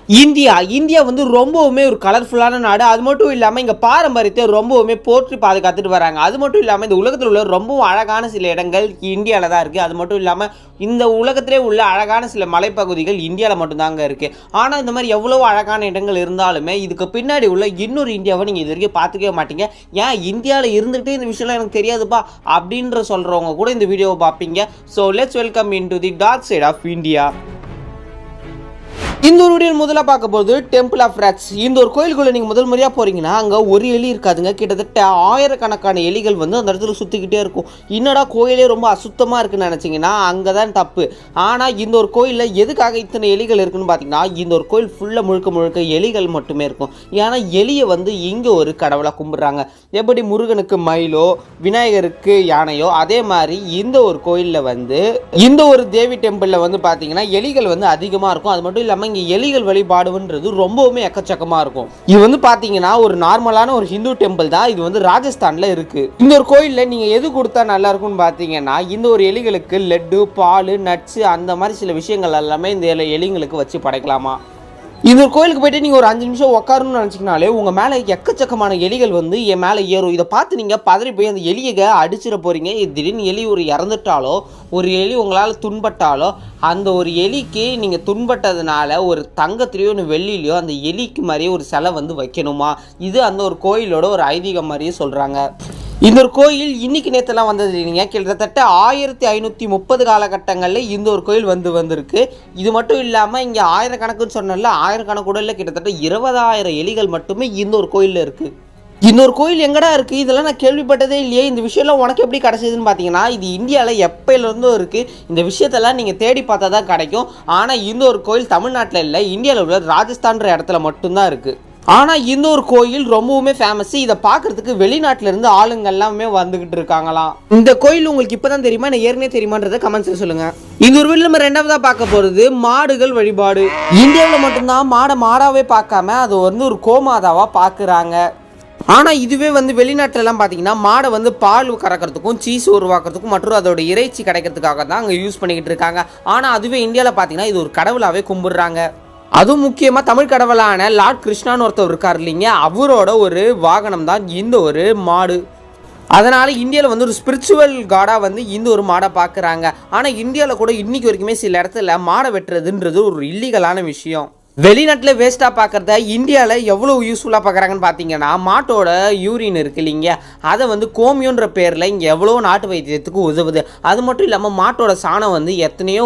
India வந்து ரொம்பவுமே ஒரு கலர்ஃபுல்லான நாடு. அது மட்டும் இல்லாமல் இங்கே பாரம்பரியத்தை ரொம்பவுமே போற்றி பாதுகாத்துட்டு வராங்க. அது மட்டும் இல்லாமல் இந்த உலகத்தில் உள்ள ரொம்பவும் அழகான சில இடங்கள் இந்தியாவில் தான் இருக்குது. அது மட்டும் இல்லாமல் இந்த உலகத்திலே உள்ள அழகான சில மலைப்பகுதிகள் இந்தியாவில் மட்டும்தாங்க இருக்குது. ஆனால் இந்த மாதிரி எவ்வளோ அழகான இடங்கள் இருந்தாலுமே இதுக்கு பின்னாடி உள்ள இன்னொரு இந்தியாவை நீங்கள் இது வரைக்கும் பார்த்துக்கவே மாட்டீங்க. ஏன் இந்தியாவில் இருந்துகிட்டு இந்த விஷயம்லாம் எனக்கு தெரியாதுப்பா அப்படின்ற சொல்கிறவங்க கூட இந்த வீடியோவை பார்ப்பீங்க. So let's welcome in to the dark side of India. இந்த ஒரு வீடியோ முதல்ல பார்க்க போது டெம்பிள் ஆஃப் ராட்ஸ். இந்த ஒரு கோயிலுக்குள்ள நீங்கள் முதல் முறையாக போகிறீங்கன்னா அங்கே ஒரு எலி இருக்காதுங்க. கிட்டத்தட்ட ஆயிரக்கணக்கான எலிகள் வந்து அந்த இடத்துல சுற்றிக்கிட்டே இருக்கும். என்னடா கோயிலே ரொம்ப அசுத்தமாக இருக்குன்னு நினச்சிங்கன்னா அங்கே தான் தப்பு. ஆனால் இந்த ஒரு கோயிலில் எதுக்காக இத்தனை எலிகள் இருக்குன்னு பார்த்தீங்கன்னா இந்த ஒரு கோயில் ஃபுல்லாக முழுக்க எலிகள் மட்டுமே இருக்கும். ஏன்னா எலியை வந்து இங்கே ஒரு கடவுளாக கும்பிட்றாங்க. எப்படி முருகனுக்கு மயிலோ விநாயகருக்கு யானையோ அதே மாதிரி இந்த ஒரு கோயிலில் வந்து இந்த ஒரு தேவி டெம்பிளில் வந்து பார்த்தீங்கன்னா எலிகள் வந்து அதிகமாக இருக்கும். அது மட்டும் இல்லாமல் இங்கே எலிகள் வழிபாடுன்றது ரொம்பவுமே எக்கச்சக்கமா இருக்கும். இது வந்து பாத்தீங்கன்னா ஒரு நார்மலான ஒரு ஹிந்து டெம்பிள் தான். இது வந்து ராஜஸ்தான்ல இருக்கு. இந்த ஒரு கோயில்ல நீங்க எது கொடுத்தா நல்லா இருக்கும்னு பாத்தீங்கன்னா இந்த ஒரு எலிகளுக்கு லட்டு, பால், நட்ஸ் அந்த மாதிரி சில விஷயங்கள் எல்லாமே இந்த எலிங்களுக்கு வச்சு படைக்கலாமா. இந்த ஒரு கோயிலுக்கு போயிட்டு நீங்கள் ஒரு 5 நிமிஷம் உட்காரணும்னு நினச்சிங்கனாலே உங்கள் மேலே எக்கச்சக்கமான எலிகள் வந்து என் மேலே ஏறும். இதை பார்த்து நீங்கள் பதறி போய் அந்த எலியை அடிச்சிட போகிறீங்க. திடீர்னு எலி ஒரு இறந்துட்டாலோ ஒரு எலி உங்களால் துன்பட்டாலோ அந்த ஒரு எலிக்கு நீங்கள் துன்பட்டதுனால ஒரு தங்கத்திலையோ ஒன்று வெள்ளிலையோ அந்த எலிக்கு மாதிரியே ஒரு சிலை வந்து வைக்கணுமா. இது அந்த ஒரு கோயிலோட ஒரு ஐதீகம் மாதிரியே சொல்கிறாங்க. இந்த ஒரு கோயில் இன்னைக்கு நேற்றுலாம் வந்தது இல்லைங்க. கிட்டத்தட்ட 1530 காலகட்டங்களில் இந்த ஒரு கோயில் வந்திருக்கு. இது மட்டும் இல்லாமல் இங்கே ஆயிரக்கணக்குன்னு சொன்னால ஆயிரக்கணக்கு கூட இல்லை, கிட்டத்தட்ட 20,000 எலிகள் மட்டுமே இந்த ஒரு கோயிலில் இருக்குது. இந்த ஒரு கோயில் எங்கடா இருக்குது? இதெல்லாம் நான் கேள்விப்பட்டதே இல்லையே. இந்த விஷயம்லாம் உனக்கு எப்படி கிடைச்சதுன்னு பார்த்தீங்கன்னா இது இந்தியாவில் எப்போலேருந்தும் இருக்குது. இந்த விஷயத்தெல்லாம் நீங்கள் தேடி பார்த்தா தான் கிடைக்கும். ஆனால் இந்த ஒரு கோயில் தமிழ்நாட்டில் இல்லை, இந்தியாவில் உள்ள ராஜஸ்தான்ற இடத்துல மட்டும்தான் இருக்குது. ஆனால் இந்த ஒரு கோயில் ரொம்பவுமே ஃபேமஸ். இதை பார்க்கறதுக்கு வெளிநாட்டிலேருந்து ஆளுங்க எல்லாமே வந்துகிட்டு இருக்காங்களாம். இந்த கோயில் உங்களுக்கு இப்போ தான் தெரியுமா நான் ஏற்கனவே தெரியுமான்றதை கமெண்ட்ஸில் சொல்லுங்கள். இந்த ஒரு வீடியோ நம்ம ரெண்டாவதாக பார்க்க போகிறது மாடுகள் வழிபாடு. இந்தியாவில் மட்டும்தான் மாடாவே பார்க்காம அது வந்து ஒரு கோமாதாவாக பார்க்குறாங்க. ஆனால் இதுவே வந்து வெளிநாட்டிலலாம் பார்த்தீங்கன்னா மாடை வந்து பால் கறக்கிறதுக்கும் சீஸ் உருவாக்குறதுக்கும் மற்றும் அதோட இறைச்சி கிடைக்கிறதுக்காக தான் அங்கே யூஸ் பண்ணிக்கிட்டு இருக்காங்க. ஆனால் அதுவே இந்தியாவில் பார்த்தீங்கன்னா இது ஒரு கடவுளாகவே கும்பிடுறாங்க. அதுவும் முக்கியமாக தமிழ் கடவுளான லார்ட் கிருஷ்ணான்னு ஒருத்தர் இருக்கார் இல்லைங்க, அவரோட ஒரு வாகனம் தான் இந்த ஒரு மாடு. அதனால் இந்தியாவில் வந்து ஒரு ஸ்பிரிச்சுவல் காடாக வந்து இந்த ஒரு மாடை பார்க்குறாங்க. ஆனால் இந்தியாவில் கூட இன்றைக்கி வரைக்குமே சில இடத்துல மாடை வெட்டுறதுன்றது ஒரு இல்லீகலான விஷயம். வெளிநாட்டில் வேஸ்ட்டாக பார்க்குறத இந்தியாவில் எவ்வளோ யூஸ்ஃபுல்லாக பார்க்குறாங்கன்னு பார்த்தீங்கன்னா மாட்டோட யூரின் இருக்குது இல்லைங்க, அதை வந்து கோமியோன்ற பேரில் இங்கே எவ்வளோ நாட்டு வைத்தியத்துக்கு உதவுது. அது மட்டும் இல்லாமல் மாட்டோட சாணம் வந்து எத்தனையோ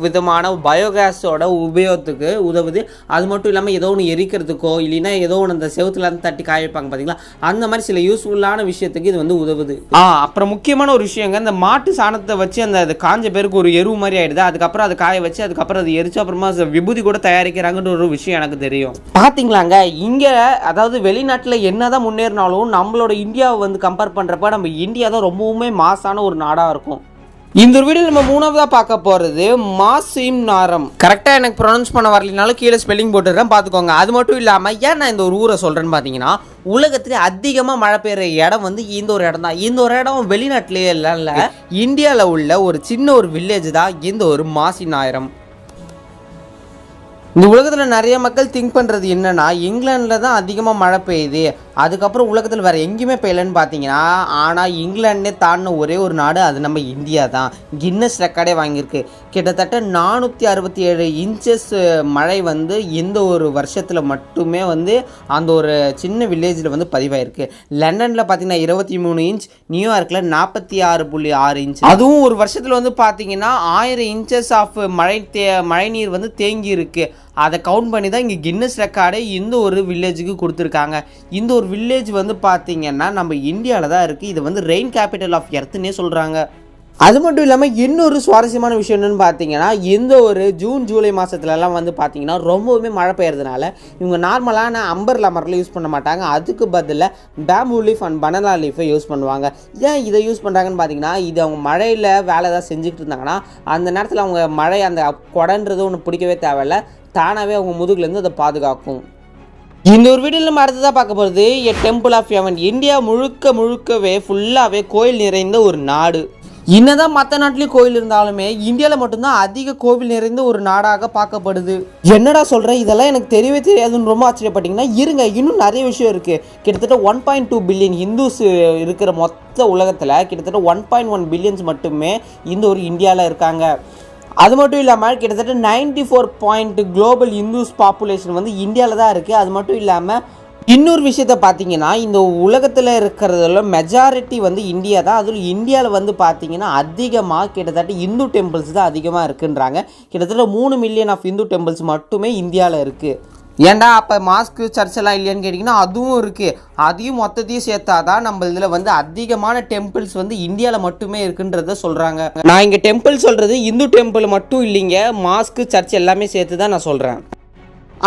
விதமான பயோகேஸோட உபயோகத்துக்கு உதவுது. அது மட்டும் இல்லாமல் ஏதோ ஒன்று எரிக்கிறதுக்கோ இல்லைன்னா ஏதோ ஒன்று அந்த செவத்துலேருந்து தட்டி காய வைப்பாங்க பார்த்தீங்களா, அந்த மாதிரி சில யூஸ்ஃபுல்லான விஷயத்துக்கு இது வந்து உதவுது. அப்புறம் முக்கியமான ஒரு விஷயங்க, இந்த மாட்டு சாணத்தை வச்சு அந்த காஞ்ச பேருக்கு ஒரு எருவு மாதிரி ஆகிடுது. அதுக்கப்புறம் அதை காய வச்சு அதுக்கப்புறம் அது எரிச்சு அப்புறமா விபூதி கூட தயாரிக்கிறாங்கன்ற ஒரு விஷயம் எனக்கு தெரியும். பாத்தீங்களாங்க, இங்க அதாவது வெளிநாட்டுல என்னதான் முன்னேறினாலும் நம்மளோட இந்தியாவை வந்து கம்பேர் பண்றப்ப நம்ம இந்தியா தான் ரொம்பவுமே மாசான ஒரு நாடா இருக்கும். இந்த ஒரு வீடியோ நம்ம மூணாவதா பார்க்க போறது மாசிம் நாரம். கரெக்டா எனக்கு ப்ரொனவுன்ஸ் பண்ண வரலனாலும் கீழே ஸ்பெல்லிங் போட்டுறேன் பார்த்துக்கோங்க. அது மட்டும் இல்லாம ஏன் நான் இந்த ஒரு ஊரை சொல்றேன்னு பாத்தீங்கன்னா உலகத்திலே அதிகமாக மழை பெய்யுற இடம் வந்து இந்த ஒரு இடம் தான். இந்த ஒரு இடம் வெளிநாட்டிலேயே இல்லை, இந்தியாவில் உள்ள ஒரு சின்ன ஒரு வில்லேஜ் தான் இந்த ஒரு மாசிநாயரம். இந்த உலகத்தில் நிறைய மக்கள் திங்க் பண்ணுறது என்னென்னா இங்கிலாண்டில் தான் அதிகமாக மழை பெய்யுது, அதுக்கப்புறம் உலகத்தில் வேறு எங்கேயுமே பெய்யலன்னு பார்த்தீங்கன்னா ஆனால் இங்கிலாண்டே தாண்டின ஒரே ஒரு நாடு அது நம்ம இந்தியா தான். கின்னஸ் ரெக்கார்டே வாங்கியிருக்கு. கிட்டத்தட்ட 467 இன்ச்சஸ் மழை வந்து இந்த ஒரு வருஷத்தில் மட்டுமே வந்து அந்த ஒரு சின்ன வில்லேஜில் வந்து பதிவாயிருக்கு. லண்டனில் பார்த்தீங்கன்னா 23 இன்ச், நியூயார்க்கில் 46.6 இன்ச். அதுவும் ஒரு வருஷத்தில் வந்து பார்த்தீங்கன்னா 1000 இன்ச்சஸ் ஆஃப் மழை நீர் வந்து தேங்கி இருக்கு. அதை கவுண்ட் பண்ணி தான் இங்கே கின்னஸ் ரெக்கார்டே இந்த ஒரு வில்லேஜுக்கு கொடுத்துருக்காங்க. இந்த ஒரு வில்லேஜ் வந்து பார்த்தீங்கன்னா நம்ம இந்தியாவில் தான் இருக்குது. இது வந்து ரெயின் கேபிட்டல் ஆஃப் எர்த்துன்னே சொல்கிறாங்க. அது மட்டும் இல்லாமல் இன்னொரு சுவாரஸ்யமான விஷயம் என்னென்னு பார்த்தீங்கன்னா இந்த ஒரு ஜூன் ஜூலை மாதத்துலலாம் வந்து பார்த்தீங்கன்னா ரொம்பவுமே மழை பெய்யறதுனால இவங்க நார்மலான அம்பர்லா மரத்தில் யூஸ் பண்ண மாட்டாங்க. அதுக்கு பதிலாக பேம்பூ லீஃப் அண்ட் பனானா லீஃபை யூஸ் பண்ணுவாங்க. ஏன் இதை யூஸ் பண்ணுறாங்கன்னு பார்த்தீங்கன்னா இது அவங்க மழையில் வேலை ஏதாவது செஞ்சுக்கிட்டு இருந்தாங்கன்னா அந்த நேரத்தில் அவங்க மழை அந்த கொடன்றது ஒன்று பிடிக்கவே தேவையில்லை, தானாகவே அவங்க முதுகுலேருந்து அதை பாதுகாக்கும். இந்த ஒரு வீடியோவில் நம்ம அடுத்ததாக பார்க்க போகிறது டெம்பிள் ஆஃப் ஹெவன். இந்தியா முழுக்கவே ஃபுல்லாகவே கோயில் நிறைந்த ஒரு நாடு. என்னதான் மற்ற நாட்டிலேயும் கோவில் இருந்தாலுமே இந்தியாவில் மட்டும்தான் அதிக கோவில் நிறைந்த ஒரு நாடாக பார்க்கப்படுது. என்னடா சொல்கிறேன், இதெல்லாம் எனக்கு தெரியவே தெரியாதுன்னு ரொம்ப ஆச்சரியப்பட்டீங்கன்னா இருங்க, இன்னும் நிறைய விஷயம் இருக்குது. கிட்டத்தட்ட 1.2 பில்லியன் இந்துஸ் இருக்கிற மொத்த உலகத்தில் கிட்டத்தட்ட 1.1 பில்லியன்ஸ் மட்டுமே இந்த ஒரு இந்தியாவில் இருக்காங்க. அது மட்டும் இல்லாமல் கிட்டத்தட்ட 94 குளோபல் இந்துஸ் பாப்புலேஷன் வந்து இந்தியாவில் தான் இருக்குது. அது மட்டும் இல்லாமல் இன்னொரு விஷயத்த பார்த்தீங்கன்னா இந்த உலகத்தில் இருக்கிறதுல மெஜாரிட்டி வந்து இந்தியா தான். அதில் இந்தியாவில் வந்து பார்த்தீங்கன்னா அதிகமாக கிட்டத்தட்ட இந்து டெம்பிள்ஸ் தான் அதிகமாக இருக்குன்றாங்க. கிட்டத்தட்ட 3 மில்லியன் ஆஃப் இந்து டெம்பிள்ஸ் மட்டுமே இந்தியாவில் இருக்குது. ஏன்டா அப்போ மாஸ்க்கு சர்ச்செல்லாம் இல்லையான்னு கேட்டிங்கன்னா அதுவும் இருக்குது. அதையும் மொத்தத்தையும் சேர்த்தா தான் நம்ம இதில் வந்து அதிகமான டெம்பிள்ஸ் வந்து இந்தியாவில் மட்டுமே இருக்குன்றத சொல்கிறாங்க. நான் இங்கே டெம்பிள் சொல்கிறது இந்து டெம்பிள் மட்டும் இல்லைங்க, மாஸ்க்கு சர்ச் எல்லாமே சேர்த்து தான் நான் சொல்கிறேன்.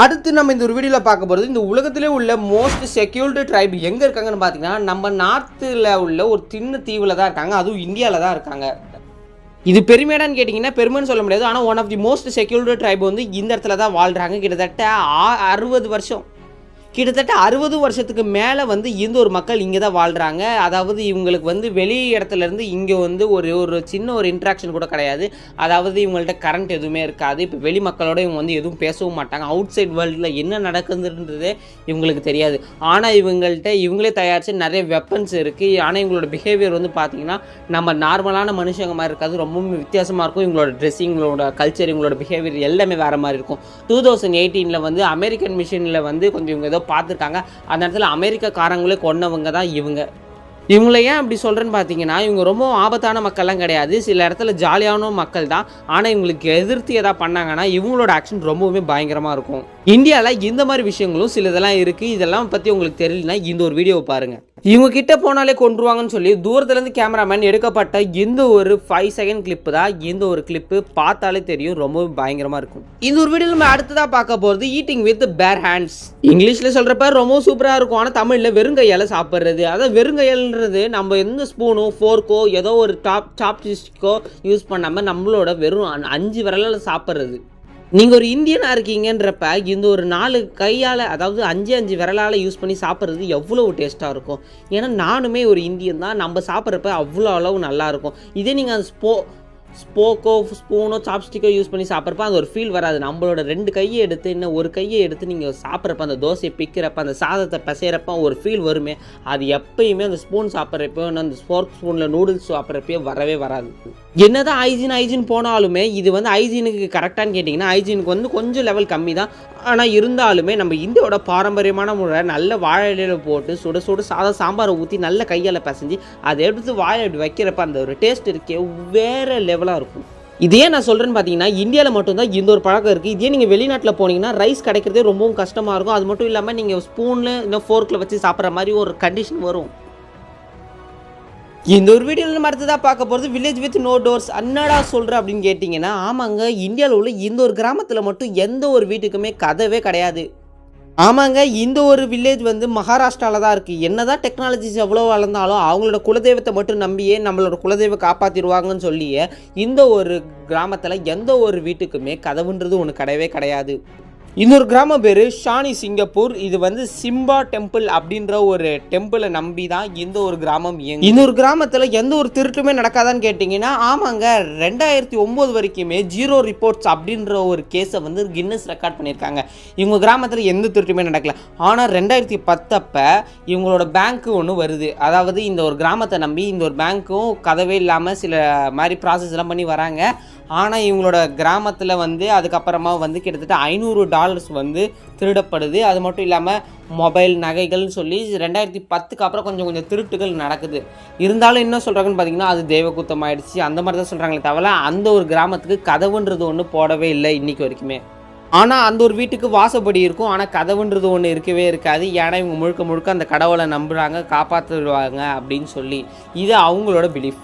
அடுத்து நம்ம இந்த ஒரு வீடியோவில் பார்க்க போகிறது இந்த உலகத்திலே உள்ள மோஸ்ட் செக்யூர்டு ட்ரைப் எங்கே இருக்காங்கன்னு பார்த்தீங்கன்னா நம்ம நார்த்தில் உள்ள ஒரு சின்ன தீவில் தான் இருக்காங்க, அதுவும் இந்தியாவில் தான் இருக்காங்க. இது பெருமையானு கேட்டிங்கன்னா பெருமைன்னு சொல்ல முடியாது, ஆனால் one of the most secured tribe வந்து இந்த இடத்துல தான் வாழ்கிறாங்க. கிட்டத்தட்ட 60 வருஷம், கிட்டத்தட்ட 60 வருஷத்துக்கு மேலே வந்து இந்த ஒரு மக்கள் இங்கே தான் வாழ்கிறாங்க. அதாவது இவங்களுக்கு வந்து வெளி இடத்துலேருந்து இங்கே வந்து ஒரு சின்ன ஒரு இன்ட்ராக்ஷன் கூட கிடையாது. அதாவது இவங்கள்ட்ட கரண்ட் எதுவுமே இருக்காது. இப்போ வெளி மக்களோட இவங்க வந்து எதுவும் பேசவும் மாட்டாங்க. அவுட் சைட் வேர்ல்டில் என்ன நடக்குதுன்றதே இவங்களுக்கு தெரியாது. ஆனால் இவங்களே தயாரித்து நிறைய வெப்பன்ஸ் இருக்குது. ஆனால் இவங்களோட பிஹேவியர் வந்து பார்த்திங்கன்னா நம்ம நார்மலான மனுஷங்க மாதிரி இருக்காது, ரொம்பவும் வித்தியாசமாக இருக்கும். இவங்களோட ட்ரெஸ்ஸிங், இவங்களோட கல்ச்சர், இவங்களோட பிஹேவியர் எல்லாமே வேறு மாதிரி இருக்கும். 2018 வந்து அமெரிக்கன் மிஷனில் வந்து கொஞ்சம் இவங்க ஏதோ பார்த்துருக்காங்க. அந்த இடத்துல அமெரிக்காக்காரங்களே கொன்னவங்க தான் இவங்களை ஏன் அப்படி சொல்கிறேன்னு பார்த்தீங்கன்னா இவங்க ரொம்ப ஆபத்தான மக்கள்லாம் கிடையாது, சில இடத்துல ஜாலியான மக்கள் தான். ஆனால் இவங்களுக்கு எதிர்த்து எதாவது பண்ணாங்கன்னா இவங்களோட ஆக்ஷன் ரொம்பவுமே பயங்கரமாக இருக்கும். இந்தியாவில் இந்த மாதிரி விஷயங்களும் சிலதெல்லாம் இருக்குது. இதெல்லாம் பற்றி உங்களுக்கு தெரியலனா இந்த ஒரு வீடியோவை பாருங்கள். இவங்க கிட்ட போனாலே கொண்டுருவாங்கன்னு சொல்லி தூரத்துலேருந்து கேமராமேன் எடுக்கப்பட்ட இந்த ஒரு 5 செகண்ட் கிளிப்பு தான். இந்த ஒரு கிளிப்பு பார்த்தாலே தெரியும், ரொம்பவும் பயங்கரமாக இருக்கும். இந்த ஒரு வீடியோ நம்ம அடுத்ததாக பார்க்க போகிறது ஈட்டிங் வித் பேர் ஹேண்ட்ஸ். இங்கிலீஷில் சொல்கிறப்ப ரொம்ப சூப்பராக இருக்கும், ஆனால் தமிழில் வெறுங்கையால் சாப்பிட்றது. அதாவது வெறுங்கையால்ன்றது நம்ம எந்த ஸ்பூனோ ஃபோர்க்கோ ஏதோ ஒரு சாப்ஸ்டிக்கோ யூஸ் பண்ணாமல் நம்மளோட வெறும் 5 விரலால் சாப்பிட்றது. நீங்கள் ஒரு இந்தியனாக இருக்கீங்கன்றப்ப இந்த ஒரு 4 கையால், அதாவது 5 விரலால் யூஸ் பண்ணி சாப்பிட்றது எவ்வளோ டேஸ்ட்டாக இருக்கும். ஏன்னா நானுமே ஒரு இந்தியன் தான், நம்ம சாப்பிட்றப்ப அவ்வளோ அளவு நல்லாயிருக்கும். இதே நீங்கள் அந்த ஸ்போக்கோ ஸ்பூனோ சாப்ஸ்டிக்கோ யூஸ் பண்ணி சாப்பிட்றப்ப அது ஒரு ஃபீல் வராது. நம்மளோட 2 கையை எடுத்து இன்னும் ஒரு கையை எடுத்து நீங்கள் சாப்பிட்றப்ப அந்த தோசையை பிக்கிறப்ப அந்த சாதத்தை பிசைகிறப்ப ஒரு ஃபீல் வருமே, அது எப்பயுமே அந்த ஸ்பூன் சாப்பிட்றப்போ அந்த ஸ்போர்க் ஸ்பூனில் நூடுல்ஸ் சாப்பிட்றப்போ வரவே வராது. என்னதான் ஹைஜீன் போனாலுமே இது வந்து ஹைஜீனுக்கு கரெக்டானு கேட்டிங்கன்னா ஹைஜீனுக்கு வந்து கொஞ்சம் லெவல் கம்மி தான். ஆனால் இருந்தாலுமே நம்ம இந்தியாவோட பாரம்பரியமான முறை நல்ல வாழை இலையில் போட்டு சுட சுட சாம்பாரை ஊற்றி நல்ல கையால் பிசைஞ்சு அதை எடுத்து வாழை வைக்கிறப்ப அந்த ஒரு டேஸ்ட் இருக்கே வேறு லெவலாக இருக்கும். இதே நான் சொல்கிறேன்னு பார்த்தீங்கன்னா இந்தியாவில் மட்டும்தான் இந்த ஒரு பழக்கம் இருக்குது. இதே நீங்கள் வெளிநாட்டில் போனீங்கன்னா ரைஸ் கிடைக்கிறதே ரொம்பவும் கஷ்டமாக இருக்கும். அது மட்டும் இல்லாமல் நீங்கள் ஸ்பூனில் இன்னும் ஃபோர்க்கில் வச்சு சாப்பிட்ற மாதிரி ஒரு கண்டிஷன் வரும். இந்த ஒரு வீடியோவில் நம்ம அடுத்ததாக பார்க்க போகிறது வில்லேஜ் வித் நோ டோர்ஸ். என்னடா சொல்கிற அப்படின்னு கேட்டிங்கன்னா ஆமாங்க, இந்தியாவில் உள்ள இந்த ஒரு கிராமத்தில் மட்டும் எந்த ஒரு வீட்டுக்குமே கதவே கிடையாது. ஆமாங்க, இந்த ஒரு வில்லேஜ் வந்து மகாராஷ்டிராவில் தான் இருக்குது. என்ன தான் டெக்னாலஜிஸ் எவ்வளோ வளர்ந்தாலும் அவங்களோட குலதெய்வத்தை மட்டும் நம்பியே நம்மளோட குலதெய்வம் காப்பாற்றிடுவாங்கன்னு சொல்லியே இந்த ஒரு கிராமத்தில் எந்த ஒரு வீட்டுக்குமே கதவுன்றது ஒன்று கிடையவே கிடையாது. இன்னொரு கிராமம் பேர் ஷானி சிங்கப்பூர். இது வந்து சிம்பா டெம்பிள் அப்படின்ற ஒரு டெம்பிளை நம்பி தான் இந்த ஒரு கிராமம் இயங்கும். இன்னொரு கிராமத்தில் எந்த ஒரு திருட்டுமே நடக்காதான்னு கேட்டிங்கன்னா ஆமாங்க, 2009 வரைக்குமே 0 ரிப்போர்ட்ஸ் அப்படின்ற ஒரு கேஸை வந்து கின்னஸ் ரெக்கார்ட் பண்ணியிருக்காங்க. இவங்க கிராமத்தில் எந்த திருட்டுமே நடக்கல. ஆனால் 2010 அப்போ இவங்களோட பேங்க்கு ஒன்று வருது. அதாவது இந்த ஒரு கிராமத்தை நம்பி இந்த ஒரு பேங்க்கும் கதவே இல்லாமல் சில மாதிரி ப்ராசஸ்லாம் பண்ணி வராங்க. ஆனால் இவங்களோட கிராமத்தில் வந்து அதுக்கப்புறமா வந்து கிட்டத்தட்ட $500 வந்து திருடப்படுது. அது மட்டும் இல்லாமல் மொபைல் நகைகள்னு சொல்லி 2010க்கு அப்புறம் கொஞ்சம் திருட்டுகள் நடக்குது. இருந்தாலும் என்ன சொல்கிறாங்கன்னு பார்த்தீங்கன்னா அது தெய்வக்கூத்தம் ஆயிடுச்சு அந்த மாதிரி தான் சொல்கிறாங்களே தவிர அந்த ஒரு கிராமத்துக்கு கதவுன்றது ஒன்று போடவே இல்லை இன்றைக்கி வரைக்குமே. ஆனால் அந்த ஒரு வீட்டுக்கு வாசப்படி இருக்கும், ஆனால் கதவுன்றது ஒன்று இருக்கவே இருக்காது. ஏன்னா இவங்க முழுக்க அந்த கடவுளை நம்புகிறாங்க, காப்பாற்றிடுவாங்க அப்படின்னு சொல்லி. இது அவங்களோட பிலீஃப்.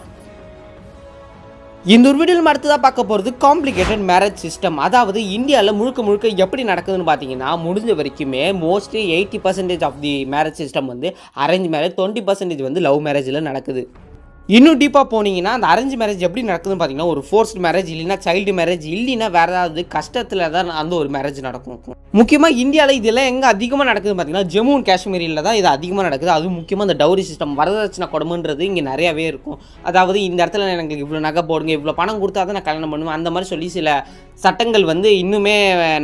இந்த ஒரு வீடியோவில் அடுத்ததாக பார்க்க போகிறது காம்ப்ளிகேட்டட் மேரேஜ் சிஸ்டம். அதாவது இந்தியாவில் முழுக்க எப்படி நடக்குதுன்னு பார்த்தீங்கன்னா முடிஞ்ச வரைக்குமே mostly 80% of the marriage system வந்து அரேஞ்ச் மேரேஜ், 20% வந்து லவ் மேரேஜில் நடக்குது. இன்னும் டீப்பாக போனீங்கன்னா அந்த அரேஞ்ச் மேரேஜ் எப்படி நடக்குதுன்னு பார்த்தீங்கன்னா ஒரு ஃபோர்ஸ்ட் மேரேஜ் இல்லைன்னா சைல்டு மேரேஜ் இல்லைன்னா வேறு ஏதாவது கஷ்டத்தில் தான் அந்த ஒரு மேரேஜ் நடக்கும். முக்கியமாக இந்தியாவில் இதெல்லாம் எங்கே அதிகமாக நடக்குதுன்னு பார்த்தீங்கன்னா ஜம்மு அண்ட் காஷ்மீரில் தான் இது அதிகமாக நடக்குது. அதுவும் முக்கியமாக அந்த டவுரி சிஸ்டம் வரதட்சணை கொடுமைன்றது இங்கே நிறையாவே இருக்கும். அதாவது இந்த இடத்துல எனக்கு இவ்வளோ நகை போடுங்க, இவ்வளோ பணம் கொடுத்தா தான் நான் கல்யாணம் பண்ணுவேன், அந்த மாதிரி சொல்லி சில சட்டங்கள் வந்து இன்னுமே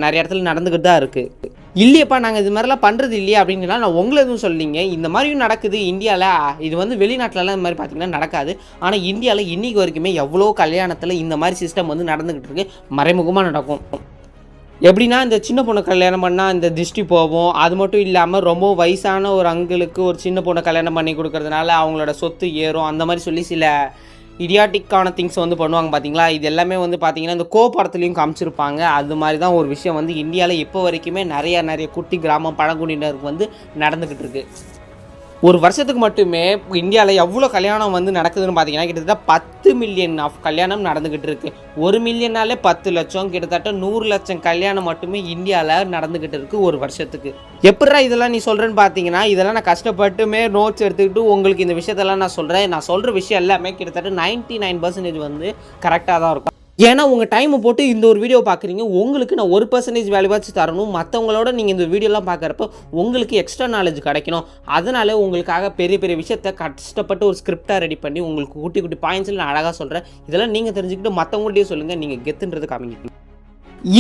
நிறைய இடத்துல நடந்துக்கிட்டு தான் இருக்குது. இல்லையப்பா நாங்கள் இது மாதிரிலாம் பண்ணுறது இல்லையா அப்படின்னா நான் உங்களை எதுவும் சொல்லிங்க. இந்த மாதிரியும் நடக்குது இந்தியாவில். இது வந்து வெளிநாட்டிலலாம் இந்த மாதிரி பார்த்திங்கன்னா நடக்காது. ஆனால் இந்தியாவில் இன்றைக்கி வரைக்குமே எவ்வளோ கல்யாணத்தில் இந்த மாதிரி சிஸ்டம் வந்து நடந்துக்கிட்டு இருக்கு, மறைமுகமாக நடக்கும். எப்படின்னா இந்த சின்ன பொண்ணு கல்யாணம் பண்ணால் இந்த திருஷ்டி போகும். அது மட்டும் இல்லாமல் ரொம்ப வயசான ஒரு அங்கிளுக்கு ஒரு சின்ன பொண்ணை கல்யாணம் பண்ணி கொடுக்கறதுனால அவங்களோட சொத்து ஏறும். அந்த மாதிரி சொல்லி சில இடியாட்டிக்கான திங்ஸ் வந்து பண்ணுவாங்க பார்த்தீங்களா. இது எல்லாமே வந்து பார்த்தீங்கன்னா இந்த படத்துலையும் காமிச்சிருப்பாங்க. அது மாதிரி தான் ஒரு விஷயம் வந்து இந்தியாவில் இப்போ வரைக்குமே நிறைய குட்டி கிராமம் பழங்குடியினருக்கு வந்து நடந்துக்கிட்டு இருக்கு. ஒரு வருஷத்துக்கு மட்டுமே இந்தியாவில் எவ்வளோ கல்யாணம் வந்து நடக்குதுன்னு பார்த்தீங்கன்னா கிட்டத்தட்ட 10 மில்லியன் ஆஃப் கல்யாணம் நடந்துக்கிட்டு இருக்குது. 1 மில்லியனாலே 10 லட்சம், கிட்டத்தட்ட 100 லட்சம் கல்யாணம் மட்டுமே இந்தியாவில் நடந்துக்கிட்டு இருக்குது ஒரு வருஷத்துக்கு. எப்படா இதெல்லாம் நீ சொல்கிறேன்னு பார்த்தீங்கன்னா இதெல்லாம் நான் கஷ்டப்பட்டுமே நோட்ஸ் எடுத்துக்கிட்டு உங்களுக்கு இந்த விஷயத்தெல்லாம் நான் சொல்கிற விஷயம் எல்லாமே கிட்டத்தட்ட 99% வந்து கரெக்டாக தான் இருக்கும். ஏன்னா உங்கள் டைமை போட்டு இந்த ஒரு வீடியோ பார்க்குறீங்க, உங்களுக்கு நான் 1% வேல்யூவாச்சு தரணும். மற்றவங்களோட நீங்கள் இந்த வீடியோலாம் பார்க்குறப்ப உங்களுக்கு எக்ஸ்ட்ரா நாலேஜ் கிடைக்கணும். அதனால உங்களுக்காக பெரிய விஷயத்தை கஷ்டப்பட்டு ஒரு ஸ்கிரிப்டாக ரெடி பண்ணி உங்களுக்கு குட்டி பாயிண்ட்ஸில் நான் அழகாக சொல்கிறேன். இதெல்லாம் நீங்கள் தெரிஞ்சுக்கிட்டு மற்றவங்கள்ட்டையும் சொல்லுங்கள், நீங்கள் கெத்துன்றது காமிங்க.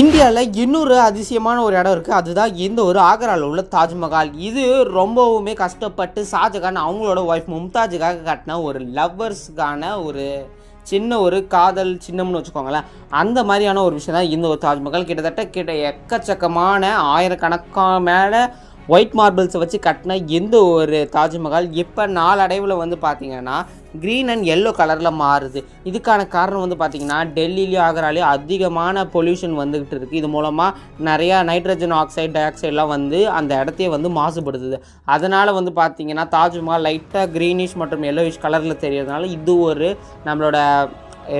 இந்தியாவில் இன்னொரு அதிசயமான ஒரு இடம் இருக்குது. அதுதான் இந்த ஒரு ஆக்ராவில் உள்ள தாஜ்மஹால். இது ரொம்பவுமே கஷ்டப்பட்டு ஷாஜகான் அவங்களோட ஒய்ஃப் மும்தாஜுக்காக கட்டின ஒரு லவ்வர்ஸுக்கான ஒரு சின்ன ஒரு காதல் சின்னம்னு வச்சுக்கோங்களேன். அந்த மாதிரியான ஒரு விஷயம் தான் இந்த ஒரு தாஜ்மஹால். கிட்டத்தட்ட எக்கச்சக்கமான ஆயிரக்கணக்கான மேலே ஒயிட் மார்பிள்ஸை வச்சு கட்டின எந்த ஒரு தாஜ்மஹால் இப்போ நாளடைவில் வந்து பார்த்திங்கன்னா க்ரீன் அண்ட் எல்லோ கலரில் மாறுது. இதுக்கான காரணம் வந்து பார்த்திங்கன்னா டெல்லியிலையும் ஆக்ராலையும் அதிகமான பொல்யூஷன் வந்துக்கிட்டு இருக்குது. இது மூலமாக நிறையா நைட்ரஜன் ஆக்சைடு டை ஆக்சைடெலாம் வந்து அந்த இடத்தையே வந்து மாசுபடுத்துது. அதனால் வந்து பார்த்திங்கன்னா தாஜ்மஹால் லைட்டாக க்ரீனிஷ் மற்றும் எல்லோயிஷ் கலரில் தெரியறதுனால இது ஒரு நம்மளோட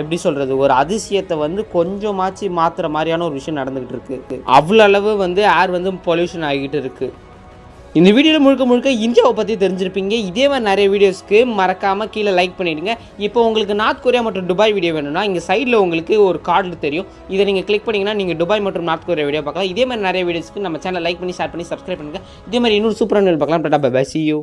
எப்படி சொல்கிறது ஒரு அதிசயத்தை வந்து கொஞ்சமாச்சு மாற்றுற மாதிரியான ஒரு விஷயம் நடந்துக்கிட்டு இருக்குது. அவ்வளோ அளவு வந்து ஏர் வந்து பொல்யூஷன் ஆகிக்கிட்டு இருக்குது. இந்த வீடியோவில் முழுக்க இந்தியாவை பற்றி தெரிஞ்சிருப்பீங்க. இதே மாதிரி நிறைய வீடியோஸ்க்கு மறக்காமல் கீழே லைக் பண்ணிவிடுங்க. இப்போ உங்களுக்கு நார்த் கொரியா மற்றும் துபாய் வீடியோ வேணும்னா இங்கே சைடில் உங்களுக்கு ஒரு கார்டு தெரியும். இதை நீங்கள் கிளிக் பண்ணிங்கன்னா நீங்கள் துபாய் மற்றும் நார்த் கொரியா வீடியோ பார்க்கலாம். இதே மாதிரி நிறைய வீடியோஸ்க்கு நம்ம சேனல் லைக் பண்ணி ஷேர் பண்ணி சப்ஸ்கிரைப் பண்ணுங்கள். இதே மாதிரி இன்னொரு சூப்பரான வீடியோ பார்க்கலாம். Tata bye bye, see you.